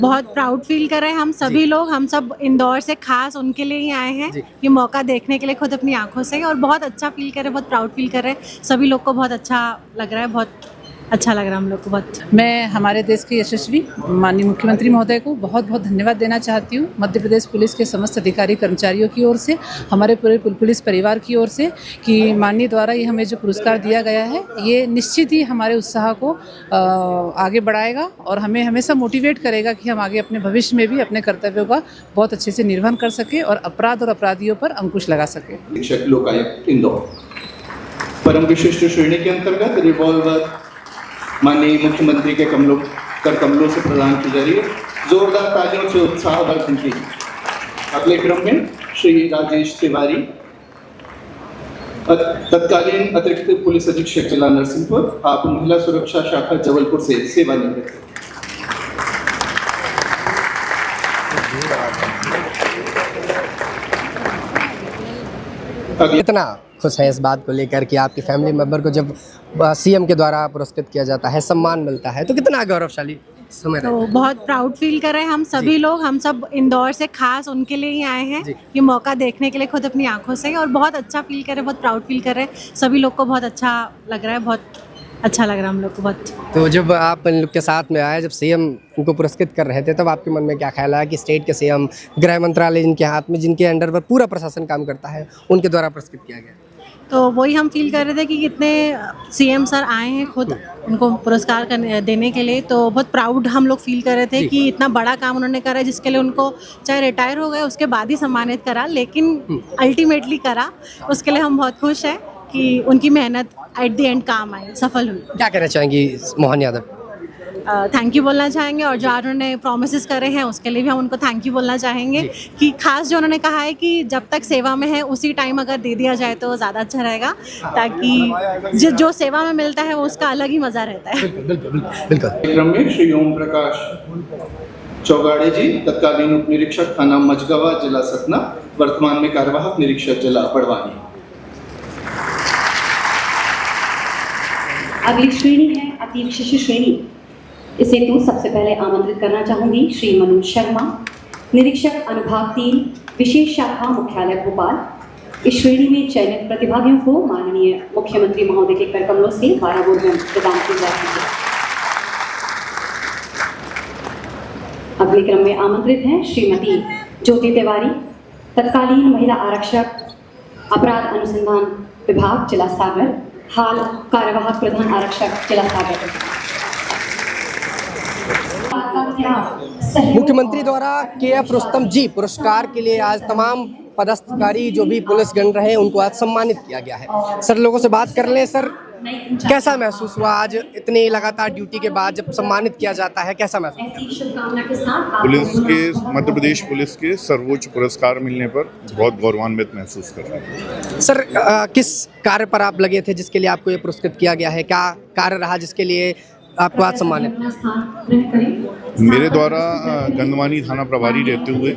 बहुत proud feel कर रहे हैं हम सभी लोग, हम सब इंदौर से खास उनके लिए ही आए हैं ये मौका देखने के लिए खुद अपनी आंखों से, और बहुत अच्छा फील कर रहे हैं, बहुत प्राउड फील कर रहे हैं। सभी लोग को बहुत अच्छा लग रहा है, बहुत अच्छा लग रहा है हम लोग को बहुत। मैं हमारे देश के यशस्वी माननीय मुख्यमंत्री महोदय को बहुत बहुत धन्यवाद देना चाहती हूँ, मध्य प्रदेश पुलिस के समस्त अधिकारी कर्मचारियों की ओर से, हमारे पूरे पुलिस परिवार की ओर से, कि माननीय द्वारा ये हमें जो पुरस्कार दिया गया है ये निश्चित ही हमारे उत्साह को आगे बढ़ाएगा और हमें हमेशा मोटिवेट करेगा कि हम आगे अपने भविष्य में भी अपने कर्तव्यों का बहुत अच्छे से निर्वहन कर सकें और अपराध और अपराधियों पर अंकुश लगा सकें। शिक्षक लोकायुक्त इंदौर परम विशिष्ट श्रेणी के अंतर्गत रिवॉल्वर माननीय मुख्यमंत्री के कमलों से प्रदान की जा रही है। जोरदार तालियों से उत्साहवर्धन की। अगले क्रम में श्री राजेश तिवारी, तत्कालीन अतिरिक्त पुलिस अधीक्षक जिला नरसिंहपुर, आप महिला सुरक्षा शाखा जबलपुर से सेवानिवृत्त। कितना खुश है इस बात को लेकर कि आपके फैमिली मेंबर को जब सीएम के द्वारा पुरस्कृत किया जाता है, सम्मान मिलता है, तो कितना गौरवशाली समय तो बहुत प्राउड फील कर रहे हैं हम सभी लोग, हम सब इंदौर से खास उनके लिए ही आए हैं ये मौका देखने के लिए खुद अपनी आंखों से, और बहुत अच्छा फील कर रहे हैं, बहुत प्राउड फील कर रहे हैं। सभी लोग को बहुत अच्छा लग रहा है, बहुत अच्छा लग रहा है हम लोग को बहुत। तो जब आप इन लोग के साथ में आए, जब सीएम उनको पुरस्कृत कर रहे थे, तब आपके मन में क्या ख्याल आया कि स्टेट के सीएम, गृह मंत्रालय जिनके हाथ में, जिनके अंडर पर पूरा प्रशासन काम करता है, उनके द्वारा पुरस्कृत किया गया? तो वही हम फील कर रहे थे कि कितने सीएम सर आए हैं खुद उनको पुरस्कार देने के लिए, तो बहुत प्राउड हम लोग फील कर रहे थे कि इतना बड़ा काम उन्होंने करा है, जिसके लिए उनको चाहे रिटायर हो गए उसके बाद ही सम्मानित करा, लेकिन अल्टीमेटली करा। उसके लिए हम बहुत खुश हैं कि उनकी मेहनत एट द एंड काम आई, सफल हुई। क्या कहना चाहेंगी मोहन यादव? थैंक यू बोलना चाहेंगे, और जो उन्होंने प्रोमिस करे हैं उसके लिए भी हम उनको थैंक यू बोलना चाहेंगे कि खास जो उन्होंने कहा है कि जब तक सेवा में है उसी टाइम अगर दे दिया जाए तो ज़्यादा अच्छा रहेगा, ताकि जो सेवा में मिलता है वो उसका अलग ही मज़ा रहता है। बिल्कुल। क्रम में श्री ओम प्रकाश चौगाड़े जी, तत्कालीन उप निरीक्षक थाना मझगवा जिला सतना, वर्तमान में कार्यवाहक निरीक्षक जिला बड़वानी। अगली श्रेणी है अति विशिष्ट श्रेणी। इसे तो सबसे पहले आमंत्रित करना चाहूंगी श्री मनोज शर्मा, निरीक्षक अनुभाग 3, विशेष शाखा मुख्यालय भोपाल। इस श्रेणी में चयनित प्रतिभागियों को माननीय मुख्यमंत्री महोदय के करकमलों से 12 गोल्ड प्रदान की जाती है। अगले क्रम में आमंत्रित हैं श्रीमती ज्योति तिवारी, तत्कालीन महिला आरक्षक, अपराध अनुसंधान विभाग जिला सागर, हाल कार्यवाहक प्रधान आरक्षक जिला सागर। मुख्यमंत्री द्वारा KF रुस्तम जी पुरस्कार के लिए आज तमाम पदाधिकारी जो भी पुलिसगण रहे उनको आज सम्मानित किया गया है। सर, लोगों से बात कर लें। सर, कैसा महसूस हुआ आज इतनी लगातार ड्यूटी के बाद जब सम्मानित किया जाता है, कैसा महसूस? पुलिस के, मध्य प्रदेश पुलिस के सर्वोच्च पुरस्कार मिलने पर बहुत गौरवान्वित महसूस कर रहे हैं। सर, किस कार्य पर आप लगे थे जिसके लिए आपको ये पुरस्कृत किया गया है? क्या कार्य रहा जिसके लिए आपको आज सम्मानित? मेरे द्वारा गंदवानी थाना प्रभारी रहते हुए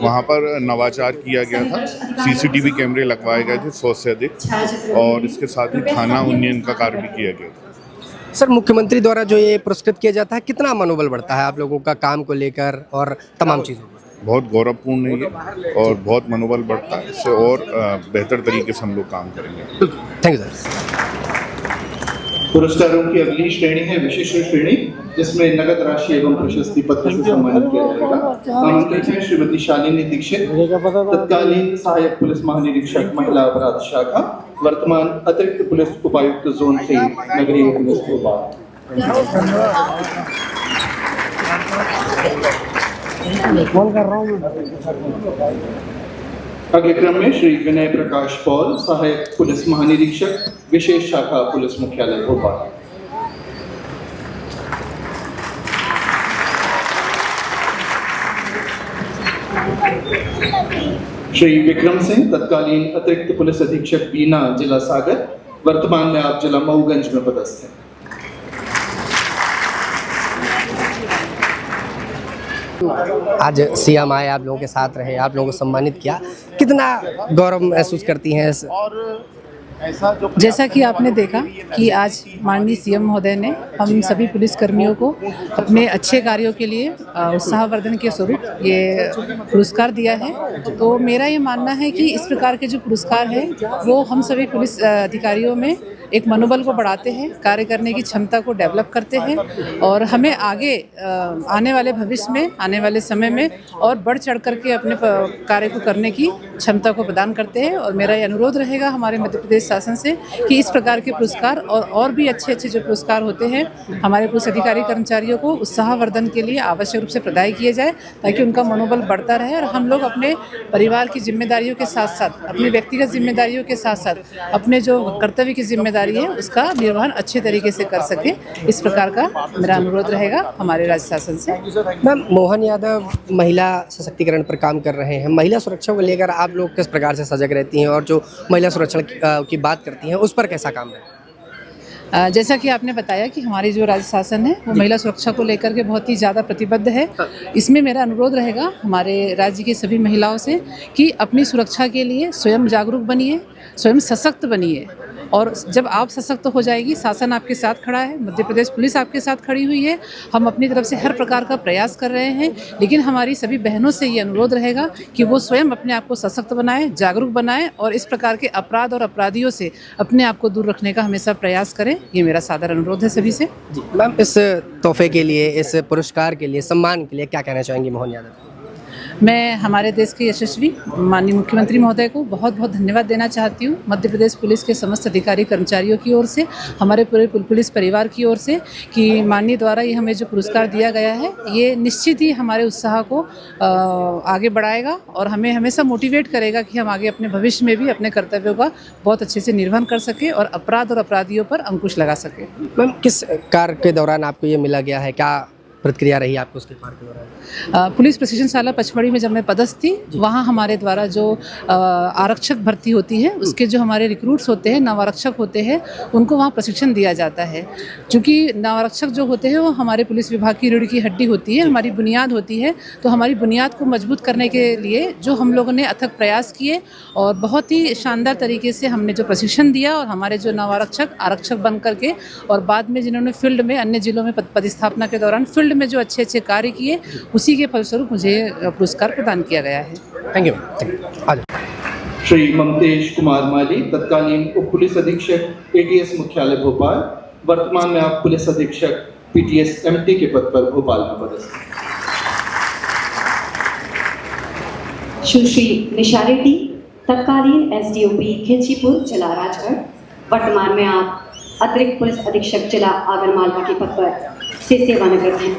वहाँ पर नवाचार किया गया था, CCTV कैमरे लगवाए गए थे 100 से अधिक, और इसके साथ ही थाना उन्नयन का कार्य भी किया गया था। सर, मुख्यमंत्री द्वारा जो ये पुरस्कृत किया जाता है, कितना मनोबल बढ़ता है आप लोगों का काम को लेकर और तमाम चीज़ों को? बहुत गौरवपूर्ण है ये, और बहुत मनोबल बढ़ता है इससे, और बेहतर तरीके से हम लोग काम करेंगे। Thank you sir. पुरस्कारों की अगली श्रेणी है विशिष्ट श्रेणी, जिसमें नगद राशि एवं प्रशस्ति पत्र से सम्मानित किया जाएगा। आमंत्रित है श्रीमती शालिनी दीक्षित, तत्कालीन सहायक पुलिस महानिरीक्षक महिला अपराध शाखा, वर्तमान अतिरिक्त पुलिस उपायुक्त जोन 3 नगरीय पुलिस भोपाल। अगले क्रम में श्री विनय प्रकाश पॉल, सहायक पुलिस महानिरीक्षक, विशेष शाखा पुलिस मुख्यालय भोपाल। श्री विक्रम सिंह, तत्कालीन अतिरिक्त पुलिस अधीक्षक बीना जिला सागर, वर्तमान में आप जिला मऊगंज में पदस्थ हैं। आज सीएम आए, आप लोगों के साथ रहे, आप लोगों को सम्मानित किया, कितना गौरव महसूस करती हैं? और जैसा कि आपने देखा कि आज माननीय सीएम महोदय ने हम सभी पुलिस कर्मियों को अपने अच्छे कार्यों के लिए उत्साहवर्धन के स्वरूप ये पुरस्कार दिया है। तो मेरा ये मानना है कि इस प्रकार के जो पुरस्कार हैं वो हम सभी पुलिस अधिकारियों में एक मनोबल को बढ़ाते हैं, कार्य करने की क्षमता को डेवलप करते हैं और हमें आगे आने वाले भविष्य में, आने वाले समय में और बढ़ चढ़ करके अपने कार्य को करने की क्षमता को प्रदान करते हैं। और मेरा ये अनुरोध रहेगा हमारे मध्य प्रदेश शासन से कि इस प्रकार के पुरस्कार और भी अच्छे अच्छे जो पुरस्कार होते हैं हमारे पुलिस अधिकारी कर्मचारियों को उत्साहवर्धन के लिए आवश्यक रूप से प्रदान किए जाए, ताकि उनका मनोबल बढ़ता रहे और हम लोग अपने परिवार की जिम्मेदारियों के साथ साथ, अपनी व्यक्तिगत जिम्मेदारियों के साथ साथ अपने जो कर्तव्य की जिम्मेदारी है उसका निर्वहन अच्छे तरीके से कर सके। इस प्रकार का मेरा अनुरोध रहेगा हमारे राज्य शासन से। मैम, मोहन यादव महिला सशक्तिकरण पर काम कर रहे हैं। महिला सुरक्षा को लेकर आप लोग किस प्रकार से सजग रहती हैं और जो महिला सुरक्षा की बात करती हैं उस पर कैसा काम है? जैसा कि आपने बताया कि हमारी जो राज्य शासन है वो महिला सुरक्षा को लेकर के बहुत ही ज़्यादा प्रतिबद्ध है। इसमें मेरा अनुरोध रहेगा हमारे राज्य की सभी महिलाओं से कि अपनी सुरक्षा के लिए स्वयं जागरूक बनिए, स्वयं सशक्त बनिए। और जब आप सशक्त हो जाएगी, शासन आपके साथ खड़ा है, मध्य प्रदेश पुलिस आपके साथ खड़ी हुई है, हम अपनी तरफ से हर प्रकार का प्रयास कर रहे हैं। लेकिन हमारी सभी बहनों से ये अनुरोध रहेगा कि वो स्वयं अपने आप को सशक्त बनाएं, जागरूक बनाएं और इस प्रकार के अपराध और अपराधियों से अपने आप को दूर रखने का हमेशा प्रयास करें। ये मेरा सादर अनुरोध है सभी से। मैम, इस तोहफे के लिए, इस पुरस्कार के लिए, सम्मान के लिए क्या कहना चाहेंगी मोहन यादव? मैं हमारे देश के यशस्वी माननीय मुख्यमंत्री महोदय को बहुत बहुत धन्यवाद देना चाहती हूँ, मध्य प्रदेश पुलिस के समस्त अधिकारी कर्मचारियों की ओर से, हमारे पूरे पुलिस परिवार की ओर से, कि माननीय द्वारा ये हमें जो पुरस्कार दिया गया है ये निश्चित ही हमारे उत्साह को आगे बढ़ाएगा और हमें हमेशा मोटिवेट करेगा कि हम आगे अपने भविष्य में भी अपने कर्तव्यों का बहुत अच्छे से निर्वहन कर सकें और अपराध और अपराधियों पर अंकुश लगा सकें। मैम, किस कार्य के दौरान आपको ये मिला गया है? क्या प्रतिक्रिया रही आपको उसके कार्य के दौरान? पुलिस प्रशिक्षण शाला पचमढ़ी में जब मैं पदस्थ थी, वहाँ हमारे द्वारा जो आरक्षक भर्ती होती है उसके जो हमारे रिक्रूट्स होते हैं, नवारक्षक होते हैं, उनको वहाँ प्रशिक्षण दिया जाता है। क्योंकि नवारक्षक जो होते हैं वो हमारे पुलिस विभाग की रीढ़ की हड्डी होती है, हमारी बुनियाद होती है। तो हमारी बुनियाद को मजबूत करने के लिए जो हम लोगों ने अथक प्रयास किए और बहुत ही शानदार तरीके से हमने जो प्रशिक्षण दिया और हमारे जो नवारक्षक आरक्षक बन करके और बाद में जिन्होंने फील्ड में अन्य जिलों में पदस्थापना के दौरान फील्ड में जो अच्छे अच्छे कार्य किए, उसी के फलस्वरूप मुझे पुरस्कार प्रदान किया गया है। Thank you. श्री ममतेश कुमार माली, तत्कालीन उप पुलिस अधीक्षक एटीएस मुख्यालय भोपाल, वर्तमान में आप पुलिस अधीक्षक पीटीएस एमटी के पद पर भोपाल में पदस्थ। सुश्री निशा रेड्डी, तत्कालीन एसडीओपी खिलचीपुर जिला राजगढ़, वर्तमान में आप अतिरिक्त पुलिस अधीक्षक जिला आगरमालवा के पद पर से सेवानिवृत्त हैं।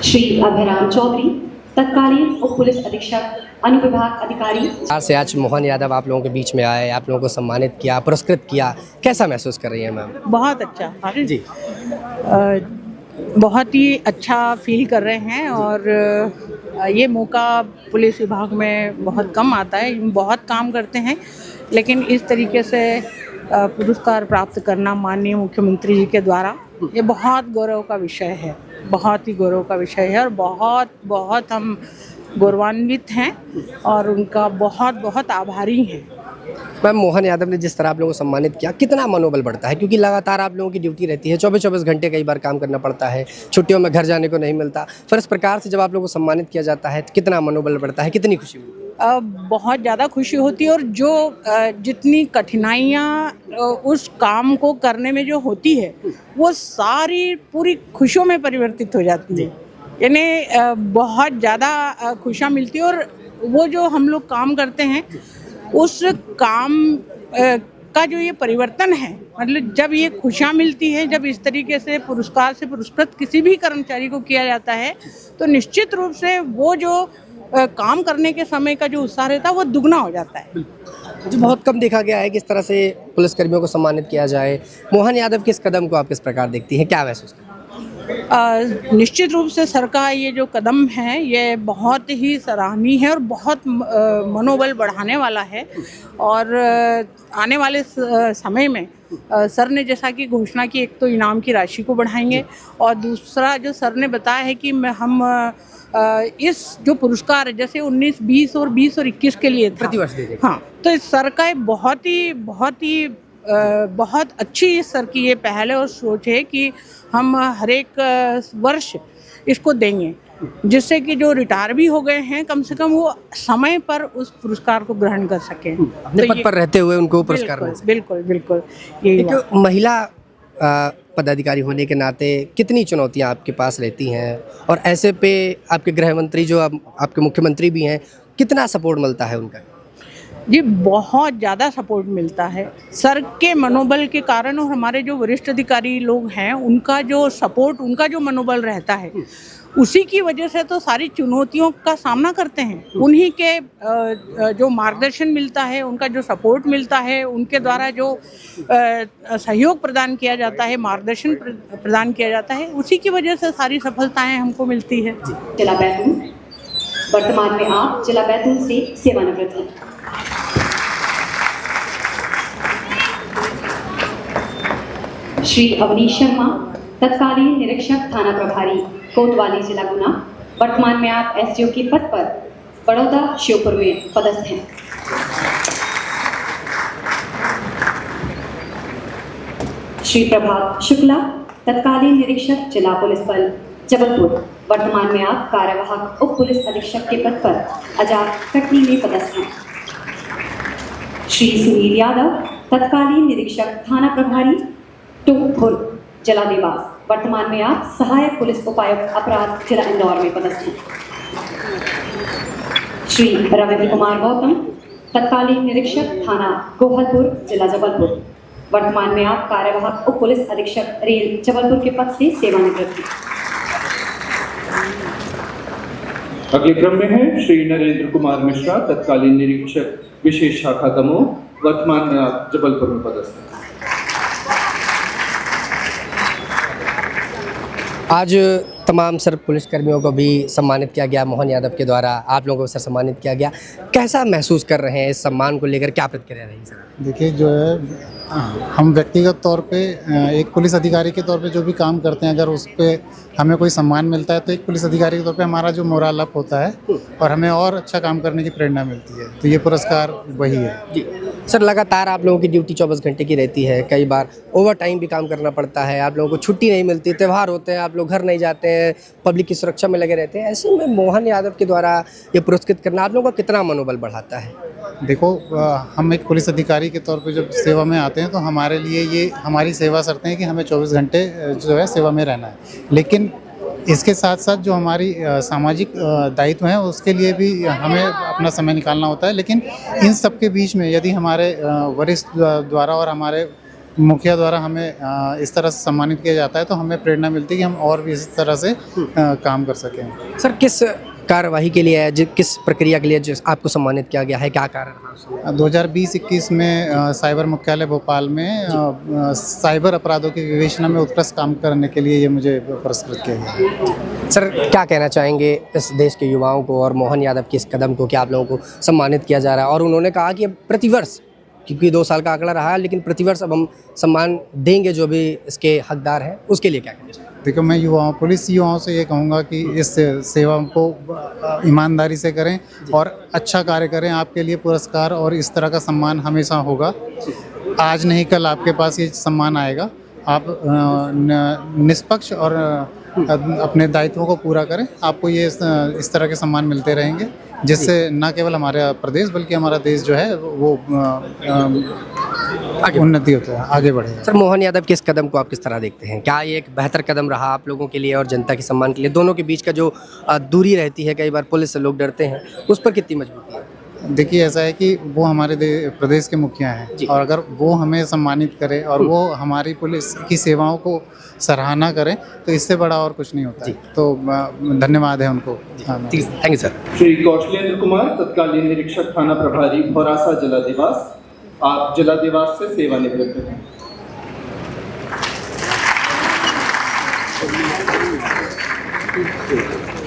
श्री अभयराम चौधरी, तत्कालीन उप पुलिस अधीक्षक अनुविभाग अधिकारी। से आज मोहन यादव आप लोगों के बीच में आए, आप लोगों को सम्मानित किया, पुरस्कृत किया, कैसा महसूस कर रही है मैम? बहुत अच्छा। अरे जी, बहुत ही अच्छा फील कर रहे हैं और ये मौका पुलिस विभाग में बहुत कम आता है। बहुत काम करते हैं लेकिन इस तरीके से पुरस्कार प्राप्त करना माननीय मुख्यमंत्री जी के द्वारा, ये बहुत गौरव का विषय है, बहुत ही गौरव का विषय है और बहुत बहुत हम गौरवान्वित हैं और उनका बहुत बहुत आभारी हैं। मैम, मोहन यादव ने जिस तरह आप लोगों को सम्मानित किया, कितना मनोबल बढ़ता है? क्योंकि लगातार आप लोगों की ड्यूटी रहती है, 24-24 घंटे कई बार काम करना पड़ता है, छुट्टियों में घर जाने को नहीं मिलता, फिर इस प्रकार से जब आप लोगों को सम्मानित किया जाता है तो कितना मनोबल बढ़ता है, कितनी खुशी मिलती है? बहुत ज़्यादा खुशी होती है और जो जितनी कठिनाइयाँ उस काम को करने में जो होती है वो सारी पूरी खुशियों में परिवर्तित हो जाती है। यानी बहुत ज़्यादा खुशियाँ मिलती है और वो जो हम लोग काम करते हैं उस काम का जो ये परिवर्तन है, मतलब जब ये खुशियाँ मिलती है, जब इस तरीके से पुरस्कार से पुरस्कृत किसी भी कर्मचारी को किया जाता है तो निश्चित रूप से वो जो काम करने के समय का जो उत्साह रहता है वो दुगना हो जाता है। जो बहुत कम देखा गया है कि इस तरह से पुलिसकर्मियों को सम्मानित किया जाए। मोहन यादव के इस कदम को आप किस प्रकार देखती हैं, क्या महसूस करती हैं? निश्चित रूप से सर का ये जो कदम है ये बहुत ही सराहनीय है और बहुत मनोबल बढ़ाने वाला है और आने वाले समय में सर ने जैसा कि घोषणा की, एक तो इनाम की राशि को बढ़ाएंगे और दूसरा जो सर ने बताया है कि हम इस जो पुरस्कार है जैसे 19, 20 और 21 के लिए था, प्रतिवर्ष दे देंगे। हाँ, तो इस सर का बहुत अच्छी इस सर की ये पहल है और सोच है कि हम हर एक वर्ष इसको देंगे, जिससे कि जो रिटायर भी हो गए हैं कम से कम वो समय पर उस पुरस्कार को ग्रहण कर सकें, अपने पद पर रहते हुए उनको पुरस्कार मिल सके। बिल्कुल बिल्कुल यही एक महिला पदाधिकारी होने के नाते कितनी चुनौतियां आपके पास रहती हैं, और ऐसे पे आपके गृह मंत्री जो आपके मुख्यमंत्री भी हैं, कितना सपोर्ट मिलता है उनका? जी, बहुत ज़्यादा सपोर्ट मिलता है सर के मनोबल के कारण, और हमारे जो वरिष्ठ अधिकारी लोग हैं उनका जो सपोर्ट, उनका जो मनोबल रहता है, उसी की वजह से तो सारी चुनौतियों का सामना करते हैं। उन्हीं के जो मार्गदर्शन मिलता है, उनका जो सपोर्ट मिलता है, उनके द्वारा जो सहयोग प्रदान किया जाता है, मार्गदर्शन प्रदान किया जाता है, उसी की वजह से सारी सफलताएं हमको मिलती है। जिला बैतूल, वर्तमान में आप जिला बैतूल से सेवानिवृत्त हैं। श्री अवनीश शर्मा, तत्कालीन निरीक्षक थाना प्रभारी कोतवाली जिला गुना, वर्तमान में आप एसडीओ के पद पर बड़ौदा श्योपुर में पदस्थ हैं। श्री प्रभात शुक्ला, तत्कालीन निरीक्षक जिला पुलिस बल जबलपुर, वर्तमान में आप कार्यवाहक उप पुलिस अधीक्षक के पद पर आजाद कटनी में पदस्थ हैं। श्री सुनील यादव, तत्कालीन निरीक्षक थाना प्रभारी टोंकपुर जिला देवास, वर्तमान में आप सहायक पुलिस उपायुक्त अपराध जिला इंदौर में पदस्थ हैं। श्री रविंद्र कुमार गौतम, तत्कालीन निरीक्षक थाना गोहलपुर जिला जबलपुर, वर्तमान में आप कार्यवाहक उप पुलिस अधीक्षक रेल जबलपुर के पद से सेवानिवृत्त हैं। अगले क्रम में है श्री नरेंद्र कुमार मिश्रा, तत्कालीन निरीक्षक विशेष शाखा दमोह, वर्तमान में आप जबलपुर में पदस्थ हैं। आज तमाम सर पुलिसकर्मियों को भी सम्मानित किया गया मोहन यादव के द्वारा, आप लोगों को सर सम्मानित किया गया। कैसा महसूस कर रहे हैं इस सम्मान को लेकर, क्या प्रतिक्रिया रही सर? देखिए, जो है हम व्यक्तिगत तौर पे एक पुलिस अधिकारी के तौर पे जो भी काम करते हैं, अगर उस पर हमें कोई सम्मान मिलता है तो एक पुलिस अधिकारी के तौर पे हमारा जो मोरल अप होता है और हमें और अच्छा काम करने की प्रेरणा मिलती है, तो ये पुरस्कार वही है। जी सर, लगातार आप लोगों की ड्यूटी 24 घंटे की रहती है, कई बार ओवर टाइम भी काम करना पड़ता है, आप लोगों को छुट्टी नहीं मिलती, त्यौहार होते हैं, आप लोग घर नहीं जाते हैं, पब्लिक की सुरक्षा में लगे रहते हैं, ऐसे में मोहन यादव के द्वारा ये पुरस्कृत करना आप लोगों का कितना मनोबल बढ़ाता है? देखो, हम एक पुलिस अधिकारी के तौर पे जब सेवा में आते हैं तो हमारे लिए ये हमारी सेवा शर्तें हैं कि हमें 24 घंटे जो है सेवा में रहना है, लेकिन इसके साथ साथ जो हमारी सामाजिक दायित्व हैं उसके लिए भी हमें अपना समय निकालना होता है। लेकिन इन सब के बीच में यदि हमारे वरिष्ठ द्वारा और हमारे मुखिया द्वारा हमें इस तरह से सम्मानित किया जाता है तो हमें प्रेरणा मिलती है कि हम और भी इस तरह से काम कर सकें। सर, किस कार्यवाही के लिए, किस प्रक्रिया के लिए जो आपको सम्मानित किया गया है, क्या कारण रहा? 2020-21 में साइबर मुख्यालय भोपाल में साइबर अपराधों की विवेचना में उत्कृष्ट काम करने के लिए ये मुझे पुरस्कृत किया गया। सर, क्या कहना चाहेंगे इस देश के युवाओं को और मोहन यादव के इस कदम को कि आप लोगों को सम्मानित किया जा रहा है, और उन्होंने कहा कि प्रतिवर्ष, क्योंकि 2 साल का आंकड़ा रहा है, लेकिन प्रतिवर्ष अब हम सम्मान देंगे जो भी इसके हकदार हैं, उसके लिए क्या कहना चाहिए? देखो, मैं पुलिस युवाओं से ये कहूँगा कि इस सेवा को ईमानदारी से करें और अच्छा कार्य करें। आपके लिए पुरस्कार और इस तरह का सम्मान हमेशा होगा, आज नहीं कल आपके पास ये सम्मान आएगा। आप निष्पक्ष और अपने दायित्वों को पूरा करें, आपको ये इस तरह के सम्मान मिलते रहेंगे, जिससे न केवल हमारा प्रदेश बल्कि हमारा देश जो है वो उन्नति होता है, आगे बढ़ेगा। सर, मोहन यादव के इस कदम को आप किस तरह देखते हैं? क्या ये एक बेहतर कदम रहा आप लोगों के लिए और जनता के सम्मान के लिए? दोनों के बीच का जो दूरी रहती है, कई बार पुलिस से लोग डरते हैं, उस पर कितनी मजबूती है? देखिए, ऐसा है कि वो हमारे प्रदेश के मुखिया हैं और अगर वो हमें सम्मानित करें और वो हमारी पुलिस की सेवाओं को सराहना करें तो इससे बड़ा और कुछ नहीं होता है। तो धन्यवाद है उनको। Thank you sir. Shri Kaushalendra Kumar, तत्कालीन निरीक्षक थाना प्रभारी भौरासा जिला देवास, आप जिला देवास से सेवानिवृत्त हैं।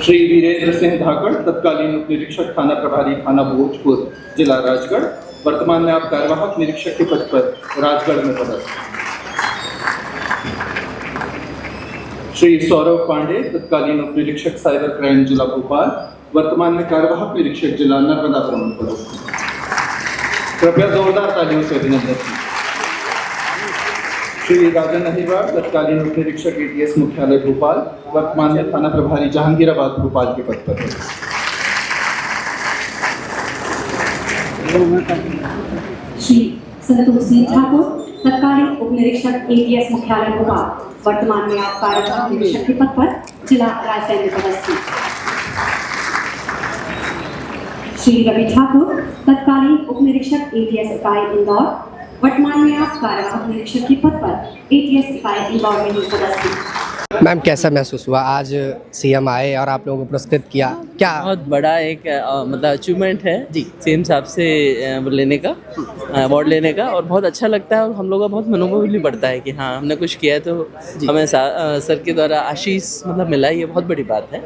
श्री वीरेंद्र सिंह धाकड़, तत्कालीन उप निरीक्षक थाना प्रभारी थाना भोजपुर जिला राजगढ़, वर्तमान में आप कार्यवाहक निरीक्षक के पद पर राजगढ़ में पदस्थ हैं। श्री सौरभ पांडे, तत्कालीन उप निरीक्षक साइबर क्राइम जिला भोपाल, वर्तमान में कार्यवाहक निरीक्षक जिला नर्मदापुरम में पदस्थ। कृपया जोरदार तालियों से अभिनंदन कीजिए। श्री राजन अहिरवार, तत्कालीन उप निरीक्षक ATS मुख्यालय भोपाल, वर्तमान में थाना प्रभारी जहांगीराबाद भोपाल के पद पर हैं। श्री संतोष सिंह ठाकुर, तत्कालीन उप निरीक्षक ATS मुख्यालय भोपाल, वर्तमान में आप कार्यवाहक निरीक्षक के पद पर जिला रायसेन में पदस्थ हैं। श्री रवि ठाकुर, तत्कालीन उप निरीक्षक ATS इकाई इंदौर, वर्तमान में आप कार्यवाहक निरीक्षक के पद पर ATS इकाई इंदौर में पदस्थ हैं। मैम कैसा महसूस हुआ आज CM आए और आप लोगों को पुरस्कृत किया, क्या बहुत बड़ा एक मतलब अचीवमेंट है जी सीएम साहब से लेने का अवार्ड लेने का, और बहुत अच्छा लगता है और हम लोगों का बहुत मनोबल भी बढ़ता है कि हाँ हमने कुछ किया है तो हमें सर के द्वारा आशीष मतलब मिला, ये बहुत बड़ी बात है।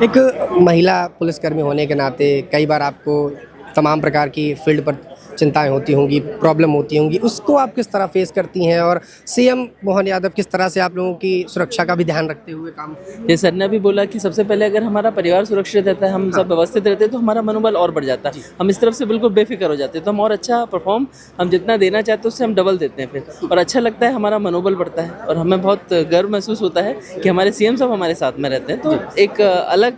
एक महिला पुलिसकर्मी होने के नाते कई बार आपको तमाम प्रकार की फील्ड पर चिंताएं होती होंगी, प्रॉब्लम होती होंगी, उसको आप किस तरह फेस करती हैं और CM मोहन यादव किस तरह से आप लोगों की सुरक्षा का भी ध्यान रखते हुए काम? ये सर ने भी बोला कि सबसे पहले अगर हमारा परिवार सुरक्षित रहता है, हम सब व्यवस्थित रहते हैं तो हमारा मनोबल और बढ़ जाता है, हम इस तरफ से बिल्कुल बेफिक्र हो जाते हैं, तो हम और अच्छा परफॉर्म हम जितना देना चाहते हैं उससे हम डबल देते हैं फिर, और अच्छा लगता है, हमारा मनोबल बढ़ता है और हमें बहुत गर्व महसूस होता है कि हमारे CM साहब हमारे साथ में रहते हैं, तो एक अलग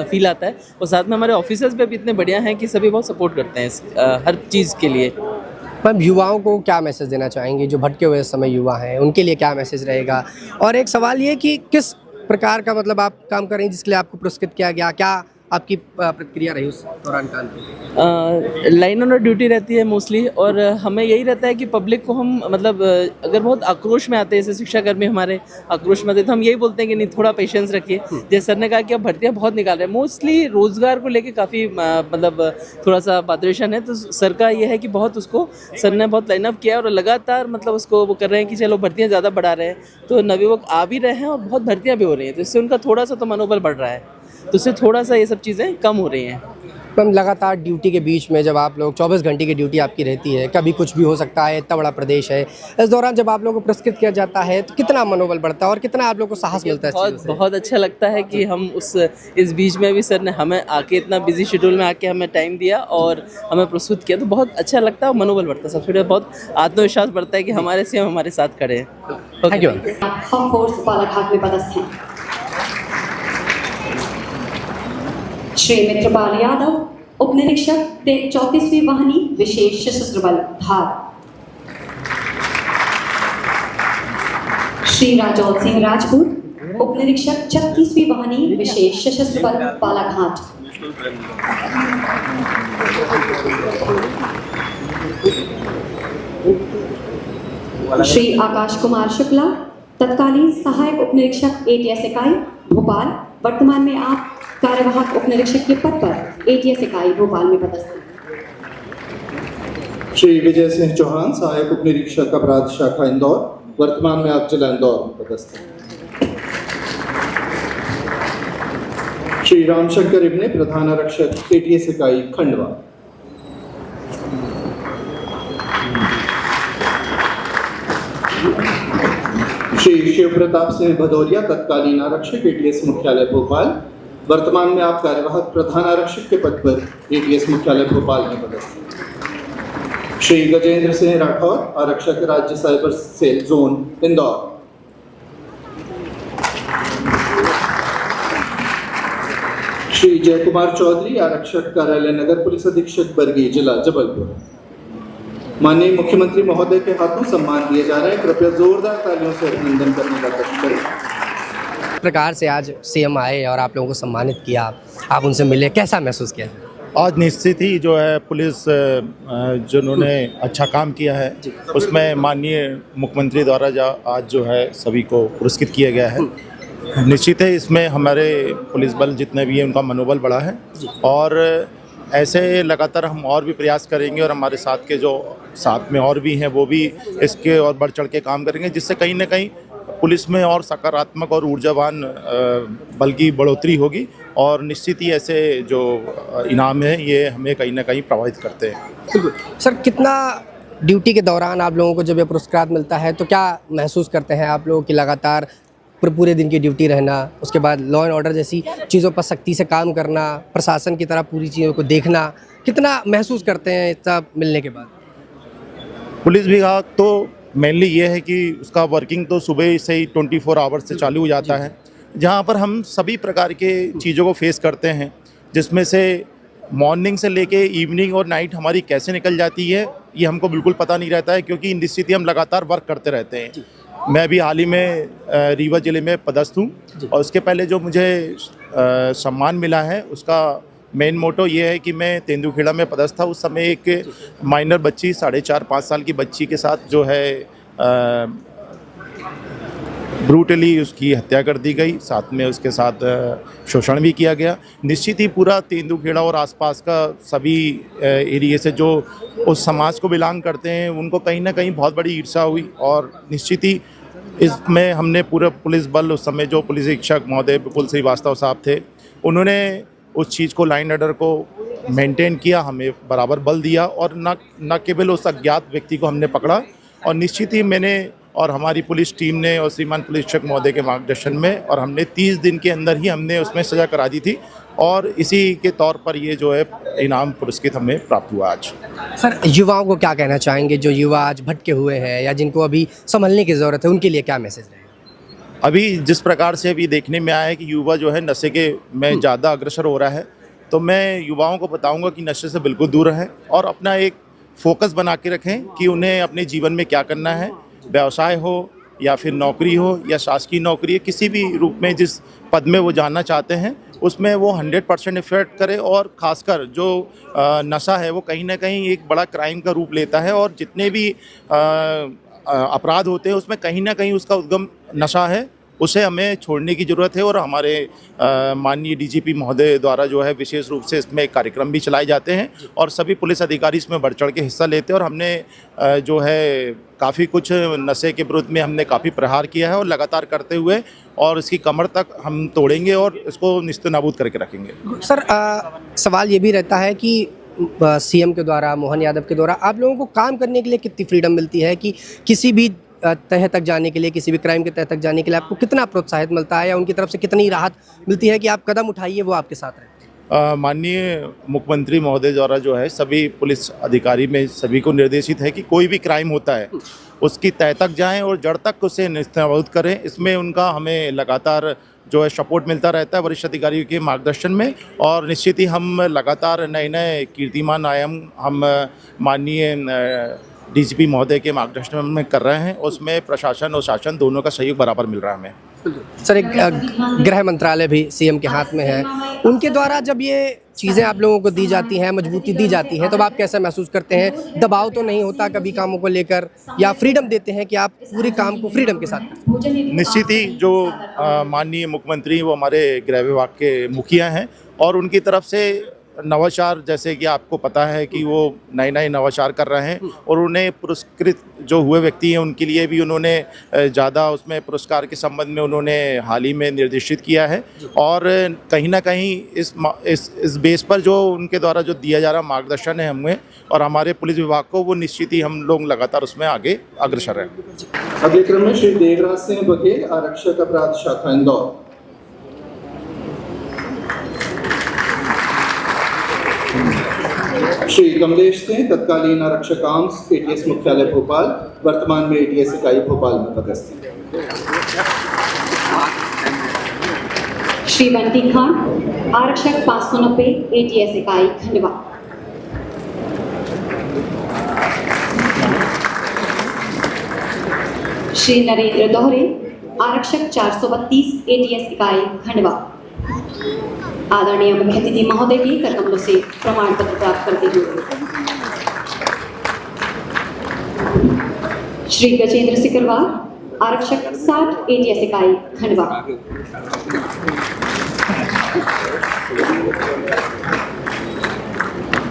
फील आता है। और साथ में हमारे ऑफिसर्स भी इतने बढ़िया हैं कि सभी बहुत सपोर्ट करते हैं हर चीज़ के लिए। मैम युवाओं को क्या मैसेज देना चाहेंगे, जो भटके हुए समय युवा हैं उनके लिए क्या मैसेज रहेगा? और एक सवाल ये कि किस प्रकार का मतलब आप काम करें जिसके लिए आपको पुरस्कृत किया गया, क्या आपकी प्रतिक्रिया रही उस दौरान काम की? लाइन ऑन ड्यूटी रहती है मोस्टली, और हमें यही रहता है कि पब्लिक को हम मतलब अगर बहुत आक्रोश में आते हैं, जैसे शिक्षाकर्मी हमारे आक्रोश में आते हैं, तो हम यही बोलते हैं कि नहीं थोड़ा पेशेंस रखिए। जैसे सर ने कहा कि अब भर्तियाँ बहुत निकाल रहे हैं, मोस्टली रोजगार को लेके काफ़ी मतलब थोड़ा सा पादरेशन है, तो सर का ये है कि बहुत उसको सर ने बहुत लाइन अप किया और लगातार मतलब उसको वो कर रहे हैं कि चलो भर्तियाँ ज़्यादा बढ़ा रहे हैं, तो नवयुवक आ भी रहे हैं और बहुत भर्तियाँ भी हो रही हैं, तो इससे उनका थोड़ा सा तो मनोबल बढ़ रहा है, तो उससे थोड़ा सा ये सब चीज़ें कम हो रही हैं। मैम लगातार ड्यूटी के बीच में जब आप लोग 24 घंटे की ड्यूटी आपकी रहती है, कभी कुछ भी हो सकता है, इतना बड़ा प्रदेश है, इस दौरान जब आप लोगों को पुरस्कृत किया जाता है तो कितना मनोबल बढ़ता है और कितना आप लोग को साहस मिलता है? बहुत बहुत अच्छा लगता है कि हम इस बीच में भी सर ने हमें आके इतना बिजी शेड्यूल में आके हमें टाइम दिया और हमें प्रस्तुत किया, तो बहुत अच्छा लगता है और मनोबल बढ़ता है। सबसे बहुत आत्मविश्वास बढ़ता है कि हमारे CM हमारे साथ खड़े हैं। Thank you. हम फोर्स बालाघाट में पदस्थ हैं। श्री मित्रपाल यादव, उप निरीक्षक 34वीं वाहिनी विशेष सशस्त्र बल धार। श्री राजौल सिंह राजपूत, उप निरीक्षक 36वीं वाहिनी विशेष सशस्त्र बल बालाघाट। श्री आकाश कुमार शुक्ला, तत्कालीन सहायक उप निरीक्षक ATS इकाई भोपाल, वर्तमान में आप कार्यवाहक उप निरीक्षक के पद पर ATS इकाई भोपाल में पदस्थ हैं। श्री विजय सिंह चौहान, सहायक उप निरीक्षक अपराध शाखा इंदौर, वर्तमान में आप जिला इंदौर में पदस्थ हैं। श्री रामशंकर इब्ने, प्रधान आरक्षक ATS इकाई खंडवा। श्री शिव प्रताप सिंह भदौरिया, तत्कालीन आरक्षक ATS मुख्यालय भोपाल, वर्तमान में आप कार्यवाहक प्रधान आरक्षक के पद पर ATS मुख्यालय भोपाल में पदस्थ हैं। श्री गजेंद्र सिंह राठौर, आरक्षक राज्य cyber cell zone Indore. Shri Jaykumar Chaudhary, आरक्षक कार्यालय नगर पुलिस अधीक्षक बरगी, जिला जबलपुर। माननीय मुख्यमंत्री महोदय के हाथों सम्मान दिए जा रहे हैं, कृपया जोरदार तालियों से अभिनंदन करने का कष्ट करें। प्रकार से आज CM आए और आप लोगों को सम्मानित किया, आप उनसे मिले, कैसा महसूस किया? आज निश्चित ही जो है पुलिस जिन्होंने अच्छा काम किया है उसमें माननीय मुख्यमंत्री द्वारा आज जो है सभी को पुरस्कृत किया गया है। निश्चित है इसमें हमारे पुलिस बल जितने भी हैं उनका मनोबल बढ़ा है और ऐसे लगातार हम और भी प्रयास करेंगे और हमारे साथ के जो साथ में और भी हैं वो भी इसके और बढ़ चढ़ के काम करेंगे, जिससे कहीं ना कहीं पुलिस में और सकारात्मक और ऊर्जावान बल की बढ़ोतरी होगी और निश्चित ही ऐसे जो इनाम है ये हमें कहीं ना कहीं प्रभावित करते हैं। सर कितना ड्यूटी के दौरान आप लोगों को जब ये पुरस्कार मिलता है तो क्या महसूस करते हैं आप लोग कि लगातार पूरे दिन की ड्यूटी रहना, उसके बाद लॉ एंड ऑर्डर जैसी चीज़ों पर सख्ती से काम करना, प्रशासन की तरह पूरी चीज़ों को देखना, कितना महसूस करते हैं सब मिलने के बाद? पुलिस विभाग तो मेनली ये है कि उसका वर्किंग तो सुबह से ही 24 आवर्स से चालू हो जाता है, जहाँ पर हम सभी प्रकार के चीज़ों को फेस करते हैं, जिसमें से मॉर्निंग से लेके इवनिंग और नाइट हमारी कैसे निकल जाती है ये हमको बिल्कुल पता नहीं रहता है, क्योंकि निश्चित ही हम लगातार वर्क करते रहते हैं। मैं भी हाल ही में रीवा ज़िले में पदस्थ हूँ, और उसके पहले जो मुझे सम्मान मिला है उसका मेन मोटो ये है कि मैं तेंदुखेड़ा में पदस्थ था। उस समय एक माइनर बच्ची 4.5-5 साल की बच्ची के साथ जो है ब्रूटली उसकी हत्या कर दी गई, साथ में उसके साथ शोषण भी किया गया। निश्चित ही पूरा तेंदुखेड़ा और आसपास का सभी एरिया से जो उस समाज को बिलोंग करते हैं उनको कहीं ना कहीं बहुत बड़ी ईर्ष्या हुई, और निश्चित ही इसमें हमने पूरा पुलिस बल, उस समय जो पुलिस अधीक्षक महोदय विपुल श्रीवास्तव साहब थे, उन्होंने उस चीज़ को लाइन ऑर्डर को मेंटेन किया, हमें बराबर बल दिया, और न केवल उस अज्ञात व्यक्ति को हमने पकड़ा, और निश्चित ही मैंने और हमारी पुलिस टीम ने और श्रीमान पुलिस अधीक्षक महोदय के मार्गदर्शन में, और हमने 30 दिन के अंदर ही हमने उसमें सज़ा करा दी थी, और इसी के तौर पर ये जो है इनाम पुरस्कृत हमें प्राप्त हुआ आज। सर, युवाओं को क्या कहना चाहेंगे जो युवा आज भटके हुए हैं या जिनको अभी संभलने की ज़रूरत है, उनके लिए क्या मैसेज रहेगा? अभी जिस प्रकार से अभी देखने में आया है कि युवा जो है नशे के में ज़्यादा अग्रसर हो रहा है, तो मैं युवाओं को बताऊंगा कि नशे से बिल्कुल दूर रहें और अपना एक फोकस बना के रखें कि उन्हें अपने जीवन में क्या करना है, व्यवसाय हो या फिर नौकरी हो या शासकीय नौकरी है, किसी भी रूप में जिस पद में वो जानना चाहते हैं उसमें वो 100% एफर्ट करें। और ख़ासकर जो नशा है वो कहीं ना कहीं एक बड़ा क्राइम का रूप लेता है, और जितने भी अपराध होते हैं उसमें कहीं ना कहीं उसका उद्गम नशा है, उसे हमें छोड़ने की ज़रूरत है। और हमारे माननीय डीजीपी महोदय द्वारा जो है विशेष रूप से इसमें कार्यक्रम भी चलाए जाते हैं, और सभी पुलिस अधिकारी इसमें बढ़ चढ़ के हिस्सा लेते हैं, और हमने जो है काफ़ी कुछ नशे के विरुद्ध में हमने काफ़ी प्रहार किया है, और लगातार करते हुए और इसकी कमर तक हम तोड़ेंगे और इसको निस्तेनाबूद करके रखेंगे। सर, सवाल ये भी रहता है कि सीएम के द्वारा, मोहन यादव के द्वारा आप लोगों को काम करने के लिए कितनी फ्रीडम मिलती है, कि किसी भी तह तक जाने के लिए, किसी भी क्राइम के तह तक जाने के लिए आपको कितना प्रोत्साहित मिलता है, या उनकी तरफ से कितनी राहत मिलती है कि आप कदम उठाइए, वो आपके साथ रहे? माननीय मुख्यमंत्री महोदय द्वारा जो है सभी पुलिस अधिकारी में सभी को निर्देशित है कि कोई भी क्राइम होता है उसकी तह तक जाएं और जड़ तक उसे निस्तेनाबूद करें। इसमें उनका हमें लगातार जो है सपोर्ट मिलता रहता है वरिष्ठ अधिकारियों के मार्गदर्शन में, और निश्चित ही हम लगातार नए कीर्तिमान आयाम हम माननीय डीजीपी महोदय के मार्गदर्शन में कर रहे हैं। उसमें प्रशासन और शासन दोनों का सहयोग बराबर मिल रहा है हमें। सर, एक गृह मंत्रालय भी सीएम के हाथ में है, उनके द्वारा जब ये चीज़ें आप लोगों को दी जाती हैं, मजबूती दी जाती है, तो आप कैसा महसूस करते हैं? दबाव तो नहीं होता कभी कामों को लेकर, या फ्रीडम देते हैं कि आप पूरे काम को फ्रीडम के साथ करें? निश्चित ही जो माननीय मुख्यमंत्री वो हमारे गृह विभाग के मुखिया हैं, और उनकी तरफ से नवाचार, जैसे कि आपको पता है कि वो नए नवाचार कर रहे हैं, और उन्हें पुरस्कृत जो हुए व्यक्ति हैं उनके लिए भी उन्होंने ज़्यादा उसमें पुरस्कार के संबंध में उन्होंने हाल ही में निर्देशित किया है। और कहीं ना कहीं इस बेस पर जो उनके द्वारा जो दिया जा रहा मार्गदर्शन है हमें और हमारे पुलिस विभाग को, वो निश्चित ही हम लोग लगातार उसमें आगे अग्रसर हैं। अगले क्रम में श्री देवराज सिंह बघेल, आरक्षक अपराध शाखा इंदौर। श्री कमलेश सिंह, तत्कालीन आरक्षक आर्म्स, एटीएस मुख्यालय भोपाल, वर्तमान में एटीएस इकाई भोपाल में पदस्थ हैं। श्री बंटी खान, आरक्षक 590, एटीएस इकाई खंडवा। श्री नरेंद्र दोहरे, आरक्षक 432, एटीएस इकाई खंडवा। आदरणीय मुख्य अतिथि महोदय की करकमलों से प्रमाण पत्र प्राप्त करते हुए श्री गजेंद्र सिकरवार, आरक्षक 60, एटीएस इकाई खंडवा।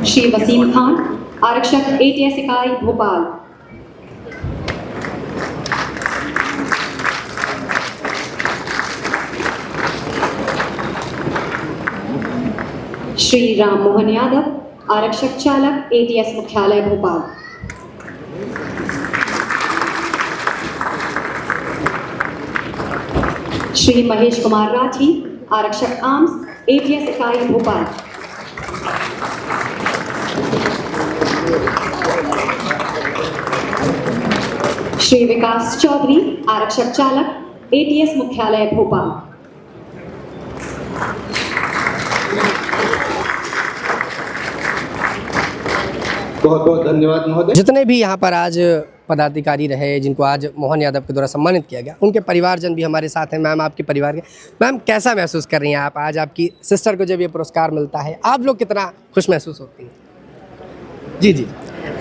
श्री वसीम खान, आरक्षक एटीएस इकाई भोपाल। श्री राम मोहन यादव, आरक्षक चालक, एटीएस मुख्यालय भोपाल। श्री महेश कुमार राठी, आरक्षक आर्म्स, ATS इकाई भोपाल। श्री विकास चौधरी, आरक्षक चालक, ATS मुख्यालय भोपाल। बहुत बहुत धन्यवाद महोदय। जितने भी यहाँ पर आज पदाधिकारी रहे जिनको आज मोहन यादव के द्वारा सम्मानित किया गया, उनके परिवारजन भी हमारे साथ हैं। मैम, आपके परिवार के मैम कैसा महसूस कर रही हैं आप आज आपकी सिस्टर को जब ये पुरस्कार मिलता है, आप लोग कितना खुश महसूस होती हैं? जी जी,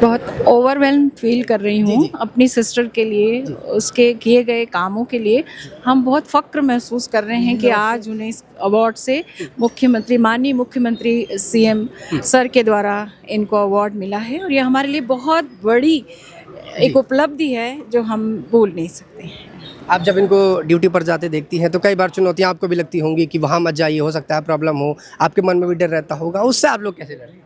बहुत ओवरवेल्म फील कर रही हूँ अपनी सिस्टर के लिए, उसके किए गए कामों के लिए। हम बहुत फ़ख्र महसूस कर रहे हैं कि आज उन्हें इस अवार्ड से मुख्यमंत्री, माननीय मुख्यमंत्री CM सर के द्वारा इनको अवार्ड मिला है, और ये हमारे लिए बहुत बड़ी एक उपलब्धि है जो हम भूल नहीं सकते हैं। आप जब इनको ड्यूटी पर जाते देखती हैं तो कई बार चुनौतियाँ आपको भी लगती होंगी कि वहाँ मत जाइए, हो सकता है प्रॉब्लम हो, आपके मन में भी डर रहता होगा, उससे आप लोग कैसे डरते हैं?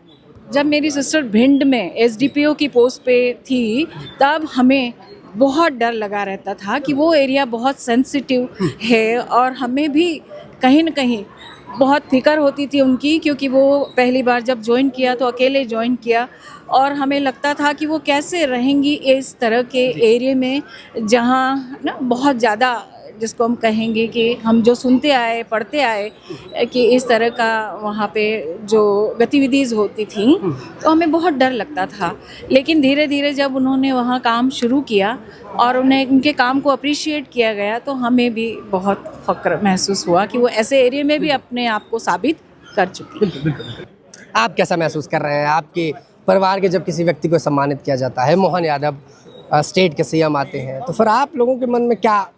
जब मेरी सिस्टर भिंड में SDPO की पोस्ट पे थी, तब हमें बहुत डर लगा रहता था कि वो एरिया बहुत सेंसिटिव है, और हमें भी कहीं न कहीं बहुत फिक्र होती थी उनकी, क्योंकि वो पहली बार जब ज्वाइन किया तो अकेले ज्वाइन किया, और हमें लगता था कि वो कैसे रहेंगी इस तरह के एरिया में जहाँ ना बहुत ज़्यादा, जिसको हम कहेंगे कि हम जो सुनते आए, पढ़ते आए कि इस तरह का वहाँ पे जो गतिविधियाँ होती थी, तो हमें बहुत डर लगता था। लेकिन धीरे धीरे जब उन्होंने वहाँ काम शुरू किया और उन्हें उनके काम को अप्रिशिएट किया गया, तो हमें भी बहुत फ़ख्र महसूस हुआ कि वो ऐसे एरिया में भी अपने आप को साबित कर चुकी है। आप कैसा महसूस कर रहे हैं? आपके परिवार के जब किसी व्यक्ति को सम्मानित किया जाता है, मोहन यादव स्टेट के CM आते हैं, तो फिर आप लोगों के मन में क्या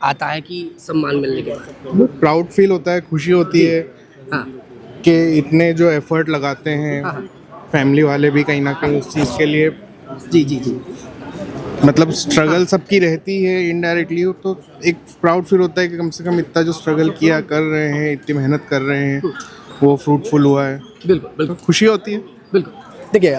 आता है कि सम्मान मिलने के बाद? प्राउड फील होता है, खुशी होती है कि इतने जो एफर्ट लगाते हैं फैमिली वाले भी कहीं ना कहीं उस चीज़ के लिए। जी जी जी, मतलब स्ट्रगल सबकी रहती है इनडायरेक्टली, तो एक प्राउड फील होता है कि कम से कम इतना जो स्ट्रगल किया कर रहे हैं, इतनी मेहनत कर रहे हैं, वो फ्रूटफुल हुआ है। बिल्कुल बिल्कुल, खुशी होती है। बिल्कुल। देखिए,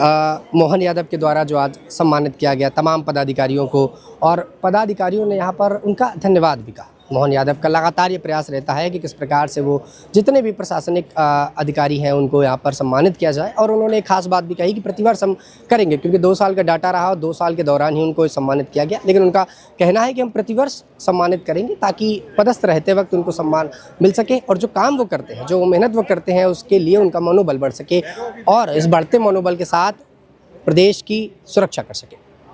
मोहन यादव के द्वारा जो आज सम्मानित किया गया तमाम पदाधिकारियों को, और पदाधिकारियों ने यहाँ पर उनका धन्यवाद भी कहा। मोहन यादव का लगातार ये प्रयास रहता है कि किस प्रकार से वो जितने भी प्रशासनिक अधिकारी हैं उनको यहाँ पर सम्मानित किया जाए, और उन्होंने एक खास बात भी कही कि प्रतिवर्ष हम करेंगे, क्योंकि 2 साल का डाटा रहा और 2 साल के दौरान ही उनको सम्मानित किया गया। लेकिन उनका कहना है कि हम प्रतिवर्ष सम्मानित करेंगे ताकि पदस्थ रहते वक्त उनको सम्मान मिल सके, और जो काम वो करते हैं, जो मेहनत वो करते हैं, उसके लिए उनका मनोबल बढ़ सके, और इस बढ़ते मनोबल के साथ प्रदेश की सुरक्षा कर सके।